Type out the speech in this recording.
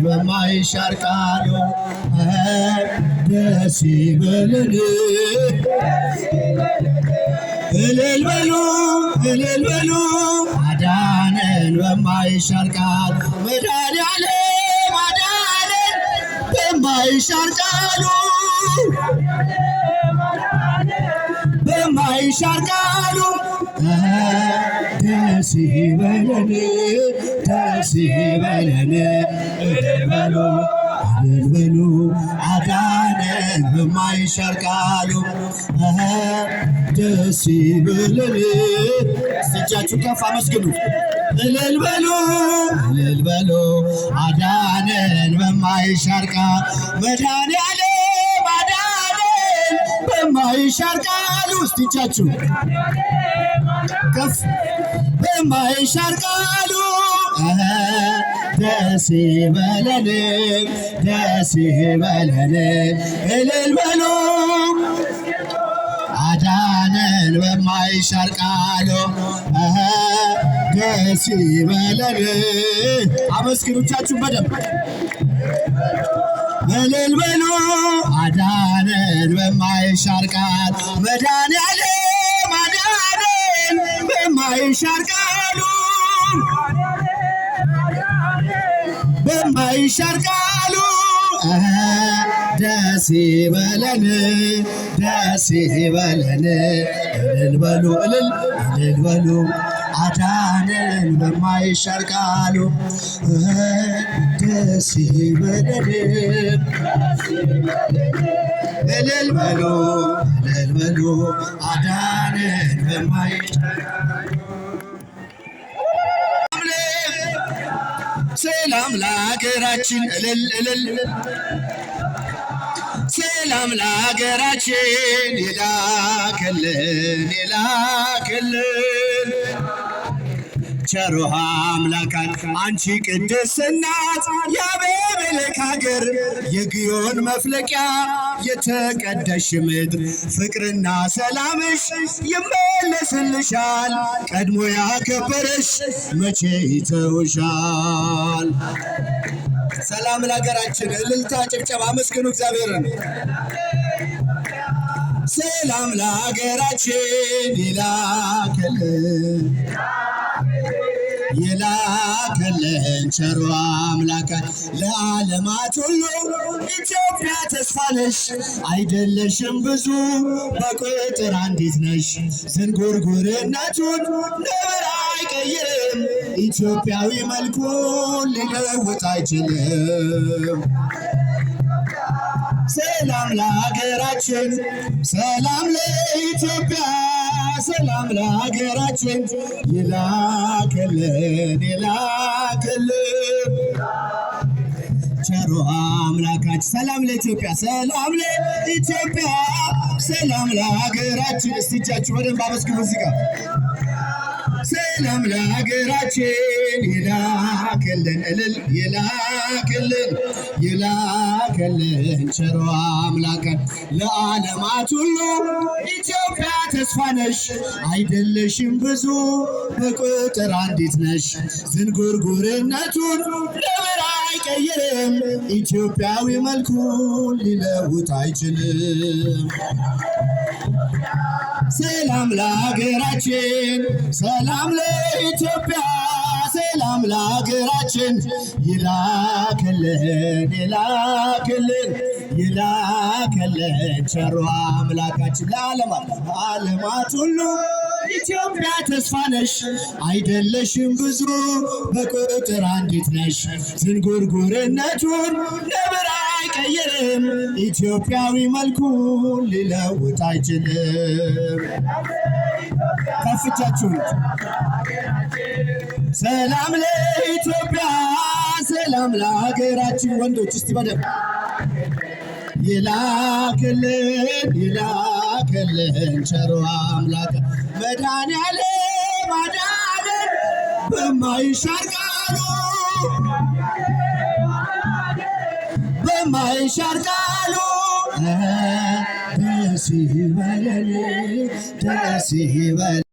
በማይሻር ቃሉ ደስ ይበለን እልል በሉ እልል በሉ አዳነን በማይሻር ቃሉ መድኃኒዓለም አዳነን በማይሻር ቃሉ በማይሻር ቃሉ ደስ ይበለን ደስ ይበለን እልል በሉ እልል በሉ አዳነን በማይሻር ቃሉ ደስ ይበለን። እጃችሁ ከፍ አመስግኑ። እልል በሉ እልል በሉ አዳነን በማይሻር ቃሉ መድኃኒዓለም አዳነን በማይሻር ቃሉ እስቲ እጃችሁ ከፍ በማይሻር ቃሉ ደስ ይበለን ደስ ይበለን እልል በሉ አዳነን በማይሻር ቃሉ ደስ ይበለን። አመስግኖቻችሁ በደንብ እልል በሉ አዳነን በማይሻር ቃሉ መድኃኒዓለም አዳነን በማይሻር ቃሉ በማይሻር ቃሉ ደስ ይበለን ደስ ይበለን እልል በሉ እልል እልል በሉ አዳነን በማይሻር ቃሉ ደስ ይበለን እልል በሉ እልል በሉ አዳነን በማይሻር ሰላም ለሀገራችን እልል እልል ሰላም ለሀገራችን ይላክልን ይላክልን ቸሩ አምላካን አንቺ ቅድስት እናት የአቤሜሌክ ሀገር የግዮን መፍለቂያ የተቀደስሽ ምድር ፍቅርና ሰላምሽ ይመለስልሻል ቀድሞ ያከበረሽ መቼ ይተውሻል። ሰላም ለሀገራችን እልልታ ጭብጨባ አመስግኑ እግዚአብሔርን። ሰላም ለሀገራችን ይላክልን ይላክልን ቸሩ አምላካን ለዓለማት ሁሉ ኢትዮጵያ ተስፋ ነሽ አይደለሽም ብዙ በቁጥር አንዲት ነሽ ዝንጉርጉርነቱን ነብር አይቀይርም ኢትዮጵያዊ መልኩን ሊለውጥ አይችልም። ሰላም ለሀገራችን ሰላም ለኢትዮጵያ ሰላም ለሀገራችን ይላክልን ይላክልን ቸሩ አምላካችን። ሰላም ለኢትዮጵያ ሰላም ለኢትዮጵያ ሰላም ለሀገራችን። እስቲ እጃችሁ በደንብ አመስግኑ እዚህ ጋር ሰላም ለሀገራችን ይላክልን እልል ይላክልን ይላክልን ቸሩ አምላካን ለዓለማት ሁሉ ኢትዮጵያ ተስፋ ነሽ አይደለሽም ብዙ በቁጥር አንዲት ነሽ ዝንጉርጉርነቱን ነብር አይቀይርም ኢትዮጵያዊ መልኩን ሊለውጥ አይችልም። ሰላም ለሀገራችን ሰላም ለኢትዮጵያ ሰላም ለሀገራችን ይላክልን ይላክልን ይላክልን ቸሩ አምላካችን ለዓለማት ሁሉ ኢትዮጵያ ተስፋ ነሽ አይደለሽም ብዙ በቁጥር አንዲት ነሽ ዝንጉርጉርነቱን ነብር አይቀይርም ኢትዮጵያዊ መልኩን ሊለውጥ አይችልም። ከፍቻችሁ ሰላም ለኢትዮጵያ ሰላም ለሀገራችን ወንዶች እስቲ በደንብ ይላክልን ይላክልን ቸሩ አምላክ መድኃኒዓለም አዳነን በማይሻር ቃሉ በማይሻር ቃሉ ደስ ይበለን ደስ ይበለን